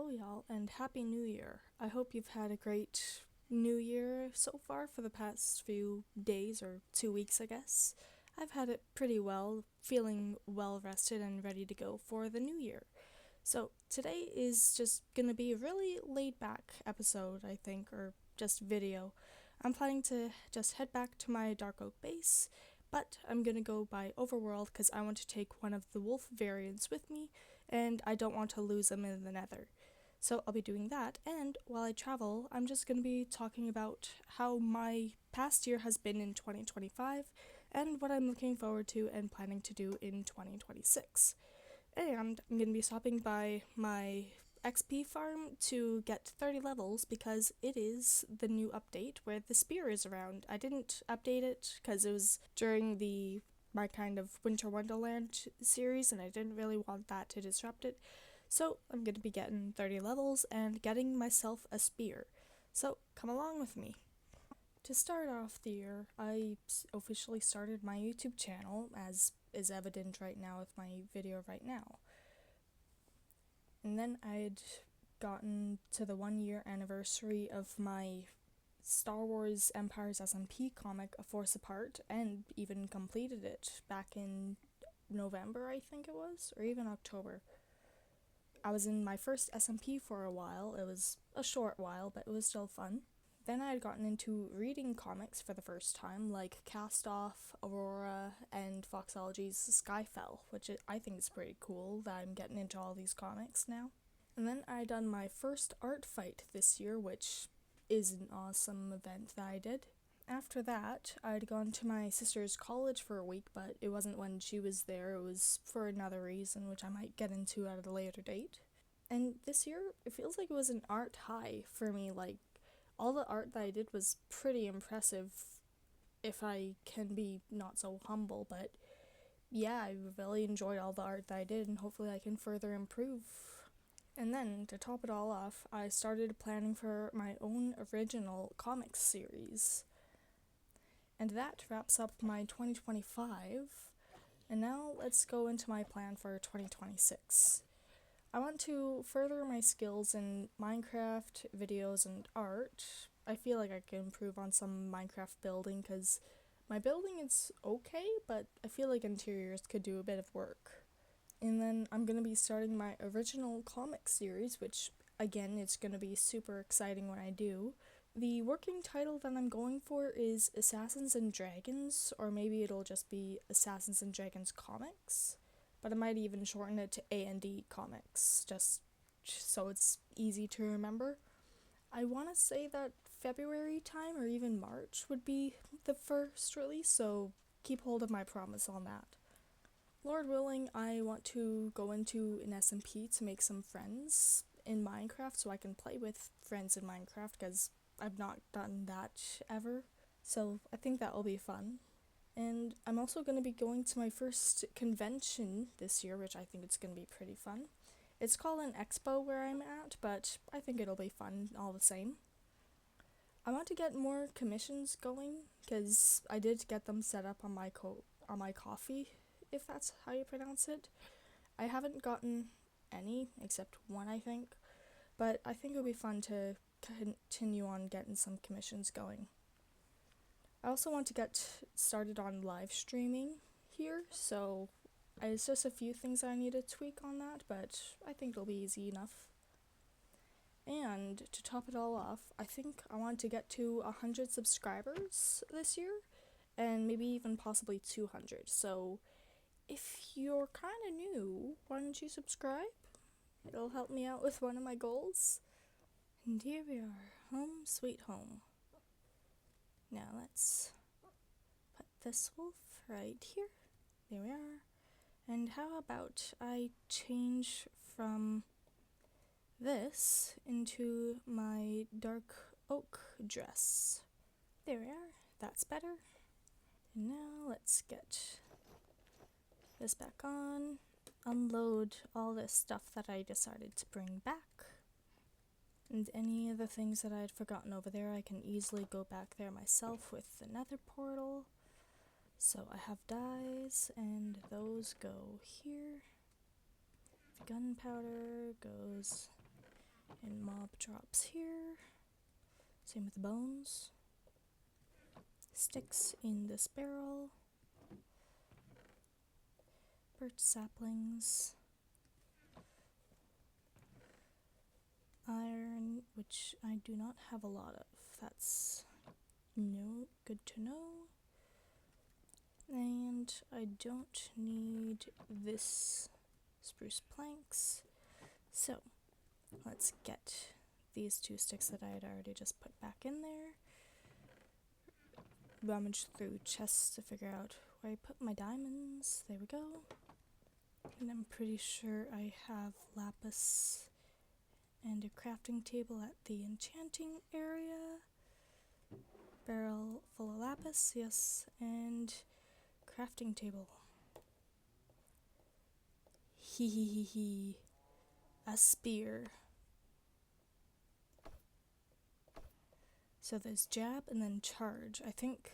Hello, y'all, and Happy New Year. I hope you've had a great New Year so far for the past few days or 2 weeks, I guess. I've had it pretty well, feeling well rested and ready to go for the new year. So, today is just gonna be a really laid back episode, I think, or just video. I'm planning to just head back to my Dark Oak base, but I'm gonna go by Overworld because I want to take one of the wolf variants with me, and I don't want to lose them in the nether. So I'll be doing that, and while I travel, I'm just going to be talking about how my past year has been in 2025 and what I'm looking forward to and planning to do in 2026. And I'm going to be stopping by my XP farm to get 30 levels because it is the new update where the spear is around. I didn't update it because it was during the my kind of Winter Wonderland series and I didn't really want that to disrupt it. So I'm going to be getting 30 levels and getting myself a spear. So come along with me. To start off the year, I officially started my YouTube channel, as is evident right now with my video right now. And then I'd gotten to the 1 year anniversary of my Star Wars Empire's SMP comic, A Force Apart, and even completed it back in November, I think it was, or even October. I was in my first SMP for a while. It was a short while, but it was still fun. Then I had gotten into reading comics for the first time, like Cast Off, Aurora, and Foxology's Skyfell, which I think is pretty cool that I'm getting into all these comics now. And then I done my first art fight this year, which is an awesome event that I did. After that, I'd gone to my sister's college for a week, but it wasn't when she was there, it was for another reason, which I might get into at a later date. And this year, it feels like it was an art high for me. Like, all the art that I did was pretty impressive, if I can be not so humble, but yeah, I really enjoyed all the art that I did, and hopefully I can further improve. And then, to top it all off, I started planning for my own original comics series. And that wraps up my 2025, and now let's go into my plan for 2026. I want to further my skills in Minecraft, videos, and art. I feel like I can improve on some Minecraft building because my building is okay, but I feel like interiors could do a bit of work. And then I'm going to be starting my original comic series, which again, it's going to be super exciting when I do. The working title that I'm going for is Assassins and Dragons, or maybe it'll just be Assassins and Dragons Comics, but I might even shorten it to A&D Comics, just so it's easy to remember. I want to say that February time or even March would be the first release, so keep hold of my promise on that. Lord willing, I want to go into an SMP to make some friends in Minecraft so I can play with friends in Minecraft because I've not done that ever. So I think that will be fun. And I'm also going to be going to my first convention this year, which I think it's going to be pretty fun. It's called an expo where I'm at, but I think it'll be fun all the same. I want to get more commissions going because I did get them set up on my coffee, if that's how you pronounce it. I haven't gotten any, except one I think, but I think it'll be fun to continue on getting some commissions going. I also want to get started on live streaming here, so it's just a few things I need to tweak on that, but I think it'll be easy enough. And to top it all off, I think I want to get to 100 subscribers this year, and maybe even possibly 200. So if you're kind of new, why don't you subscribe? It'll help me out with one of my goals. And here we are, home sweet home. Now let's put this wolf right here. There we are. And how about I change from this into my dark oak dress. There we are. That's better. And now let's get this back on. Unload all this stuff that I decided to bring back. And any of the things that I had forgotten over there, I can easily go back there myself with the nether portal. So I have dyes, and those go here. The gunpowder goes And mob drops here. Same with the bones. Sticks in this barrel. Birch saplings. Iron, which I do not have a lot of. That's good to know. And I don't need this spruce planks. So let's get these 2 sticks that I had already just put back in there. Rummage through chests to figure out where I put my diamonds. There we go. And I'm pretty sure I have lapis and a crafting table at the enchanting area. Barrel full of lapis, yes, and crafting table. Hee. A spear. So there's jab and then charge. I think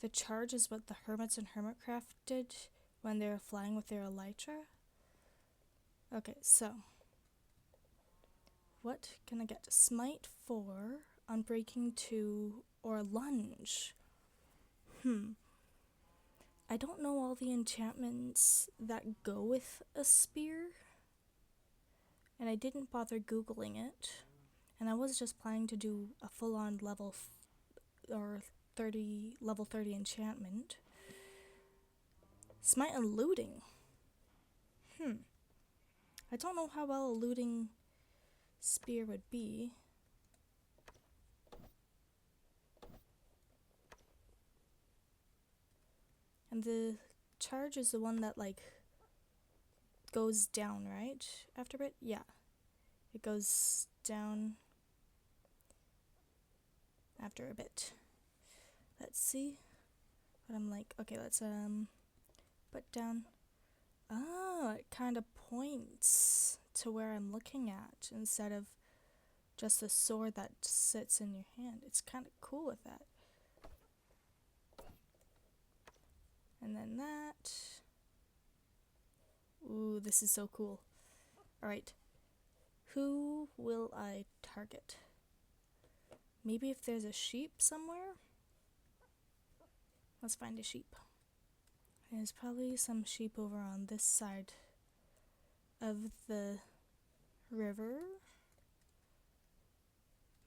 the charge is what the hermits in Hermitcraft did when they were flying with their elytra. Okay, so what can I get? Smite 4, Unbreaking 2, or Lunge? I don't know all the enchantments that go with a spear, and I didn't bother googling it, and I was just planning to do a full-on level 30 enchantment. Smite and looting. I don't know how well a looting spear would be. And the charge is the one that, like, goes down, right? After a bit? Yeah. It goes down after a bit. Let's see. But I'm like, okay, let's put down. Oh, it kind of points to where I'm looking at instead of just a sword that sits in your hand. It's kind of cool with that. And then that. Ooh, this is so cool. Alright. Who will I target? Maybe if there's a sheep somewhere? Let's find a sheep. There's probably some sheep over on this side of the river.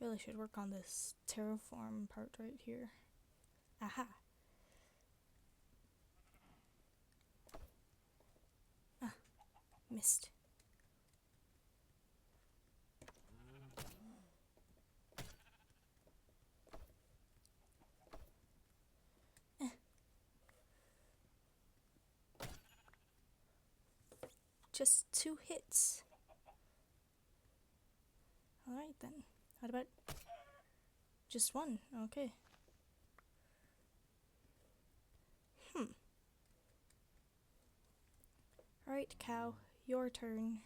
Really should work on this terraform part right here. Aha! Ah, missed. Just 2 hits. Alright then. What about just 1? Okay. Alright, cow. Your turn.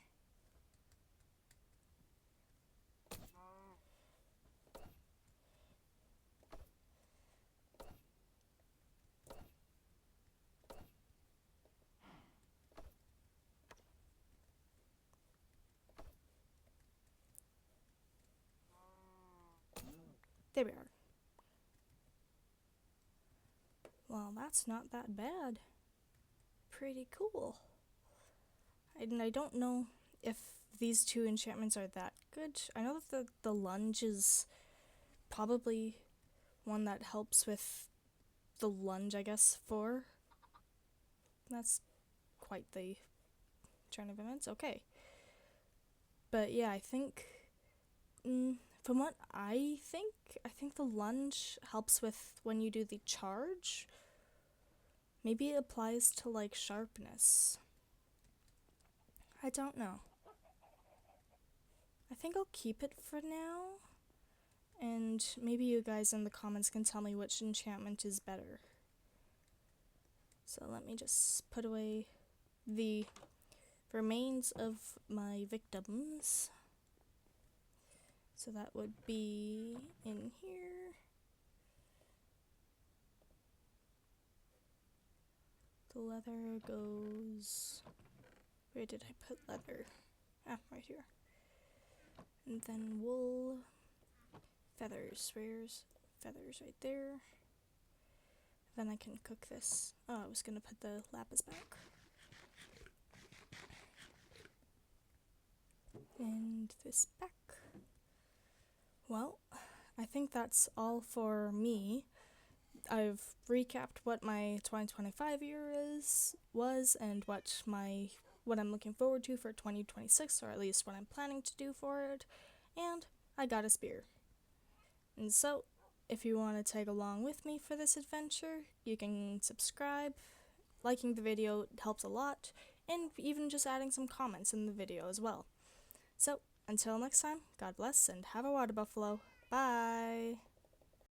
There we are. Well, that's not that bad. Pretty cool. And I don't know if these 2 enchantments are that good. I know that the lunge is probably one that helps with the lunge, I guess, 4. That's quite the turn of events. Okay. But yeah, I think, from what I think the lunge helps with when you do the charge. Maybe it applies to, like, sharpness. I don't know. I think I'll keep it for now. And maybe you guys in the comments can tell me which enchantment is better. So let me just put away the remains of my victims. So that would be in here. The leather goes... Where did I put leather? Ah, right here. And then wool, feathers, where's feathers right there. Then I can cook this. Oh, I was gonna put the lapis back. And this back. Well, I think that's all for me. I've recapped what my 2025 year was and what I'm looking forward to for 2026, or at least what I'm planning to do for it, and I got a spear. And so, if you want to tag along with me for this adventure, you can subscribe. Liking the video helps a lot, and even just adding some comments in the video as well. So, until next time, God bless and have a water buffalo. Bye!